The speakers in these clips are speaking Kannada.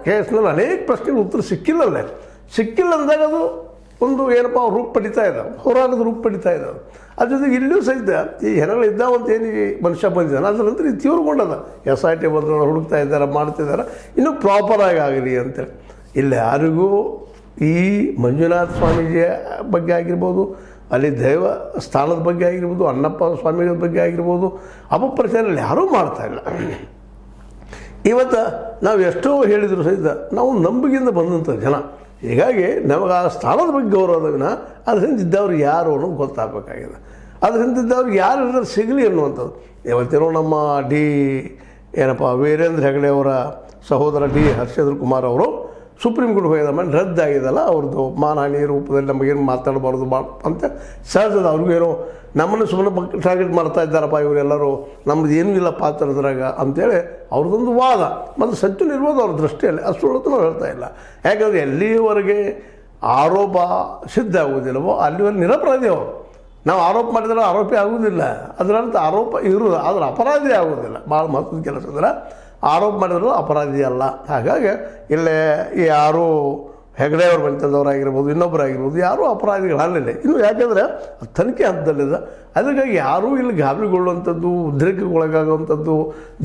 ಕೇಸ್ನಲ್ಲಿ ಅನೇಕ ಪ್ರಶ್ನೆಗೆ ಉತ್ತರ ಸಿಕ್ಕಿಲ್ಲ ಅಂದಾಗ ಅದು ಒಂದು ಏನಪ್ಪ ರೂಪ ಪಡಿತಾ ಇದ್ದಾವೆ, ಹೋರಾಟದ ರೂಪ ಪಡಿತಾ ಇದ್ದಾವೆ. ಅದ್ರ ಜೊತೆಗೆ ಇಲ್ಲಿಯೂ ಸಹಿತ ಈ ಹೆಣಗಳು ಇದ್ದಾವಂತ ಏನು ಮನುಷ್ಯ ಬಂದಿದ್ದಾನೆ ಅದ್ರ ನಂತರ ಇದು ತೀವ್ರಗೊಂಡದ. SIT ಬಂದು ಹುಡುಕ್ತಾ ಇದ್ದಾರೆ, ಮಾಡ್ತಿದ್ದಾರೆ, ಇನ್ನೂ ಪ್ರಾಪರಾಗಿ ಆಗಲಿ ಅಂತೇಳಿ. ಇಲ್ಲಿ ಯಾರಿಗೂ ಈ ಮಂಜುನಾಥ ಸ್ವಾಮೀಜಿಯ ಬಗ್ಗೆ ಆಗಿರ್ಬೋದು, ಅಲ್ಲಿ ದೈವ ಸ್ಥಾನದ ಬಗ್ಗೆ ಆಗಿರ್ಬೋದು, ಅಣ್ಣಪ್ಪ ಸ್ವಾಮಿಗಳ ಬಗ್ಗೆ ಆಗಿರ್ಬೋದು, ಅಪಪ್ರಚಾರದಲ್ಲಿ ಯಾರೂ ಮಾಡ್ತಾಯಿಲ್ಲ. ಇವತ್ತು ನಾವು ಎಷ್ಟೋ ಹೇಳಿದ್ರು ಸಹಿತ ನಾವು ನಂಬಿಕೆಯಿಂದ ಬಂದಂಥ ಜನ. ಹೀಗಾಗಿ ನಮಗೆ ಆ ಸ್ಥಾನದ ಬಗ್ಗೆ ಗೌರವದವಿನ ಅದ್ರ ಹಿಂದಿದ್ದವ್ರು ಯಾರು ಅನ್ನೋದು ಗೊತ್ತಾಗಬೇಕಾಗಿದೆ. ಅದ್ರ ಹಿಂದಿದ್ದವ್ರಿಗೆ ಯಾರು ಇರೋದು ಸಿಗಲಿ ಅನ್ನುವಂಥದ್ದು. ಇವತ್ತೇನೋ ನಮ್ಮ ವೀರೇಂದ್ರ ಹೆಗಡೆ ಅವರ ಸಹೋದರ ಹರ್ಷೇಂದ್ರ ಕುಮಾರ್ ಅವರು ಸುಪ್ರೀಂ ಕೋರ್ಟ್ ಹೋಗಿದ ಮೇಲೆ ರದ್ದಾಗಿದ್ದಲ್ಲ, ಅವ್ರದ್ದು ಮಾನಹಾನಿ ರೂಪದಲ್ಲಿ ನಮಗೇನು ಮಾತಾಡಬಾರ್ದು ಅಂತ ಸಹಜದ. ಅವ್ರಿಗೇನೋ ನಮ್ಮನ್ನು ಸುಮ್ಮನೆ ಟಾರ್ಗೆಟ್ ಮಾಡ್ತಾ ಇದ್ದಾರಪ್ಪ ಇವರೆಲ್ಲರೂ, ನಮ್ಮದು ಏನೂ ಇಲ್ಲ ಪಾತ್ರದ್ರಾಗ ಅಂತೇಳಿ ಅವ್ರದ್ದೊಂದು ವಾದ. ಮತ್ತು ಸತ್ಯನೂ ಇರ್ಬೋದು ಅವ್ರ ದೃಷ್ಟಿಯಲ್ಲಿ, ಅಷ್ಟು ನಾವು ಹೇಳ್ತಾ ಇಲ್ಲ. ಯಾಕಂದರೆ ಎಲ್ಲಿವರೆಗೆ ಆರೋಪ ಸಿದ್ಧ ಆಗುವುದಿಲ್ಲವೋ ಅಲ್ಲಿವರೆಗೆ ನಿರಪರಾಧಿ ಅವರು. ನಾವು ಆರೋಪ ಮಾಡಿದ್ರೆ ಆರೋಪಿ ಆಗುವುದಿಲ್ಲ, ಅದರಂತ ಆರೋಪ ಇರುವುದು, ಆದರೆ ಅಪರಾಧಿ ಆಗುವುದಿಲ್ಲ. ಭಾಳ ಮಹತ್ವದ ಕೆಲಸ ಅಂದ್ರೆ ಆರೋಪ ಮಾಡಿದ್ರು ಅಪರಾಧಿ ಅಲ್ಲ. ಹಾಗಾಗಿ ಇಲ್ಲೇ ಯಾರೂ ಹೆಗಡೆ ಅವ್ರು ಬಂತಂದವರಾಗಿರ್ಬೋದು, ಇನ್ನೊಬ್ಬರಾಗಿರ್ಬೋದು, ಯಾರೂ ಅಪರಾಧಿಗಳಲ್ಲಿಲ್ಲ ಇನ್ನು. ಯಾಕೆಂದರೆ ತನಿಖೆ ಹಂತದಲ್ಲಿದೆ. ಅದಕ್ಕಾಗಿ ಯಾರೂ ಇಲ್ಲಿ ಗಾಬರಿಗೊಳ್ಳುವಂಥದ್ದು, ಉದ್ರೇಕಕ್ಕೆ ಒಳಗಾಗುವಂಥದ್ದು,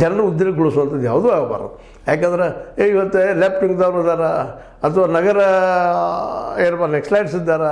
ಜನರು ಉದ್ರೇಕಗೊಳಿಸುವಂಥದ್ದು ಯಾವುದೂ ಆಗಬಾರ್ದು. ಯಾಕಂದ್ರೆ ಇವತ್ತು ಲೆಫ್ಟ್ ವಿಂಗ್ದವ್ರು ಇದ್ದಾರೆ, ಅಥವಾ ನಗರ ಏನಪ್ಪ ನೆಕ್ಸ್ಲೈಟ್ಸ್ ಇದ್ದಾರೆ,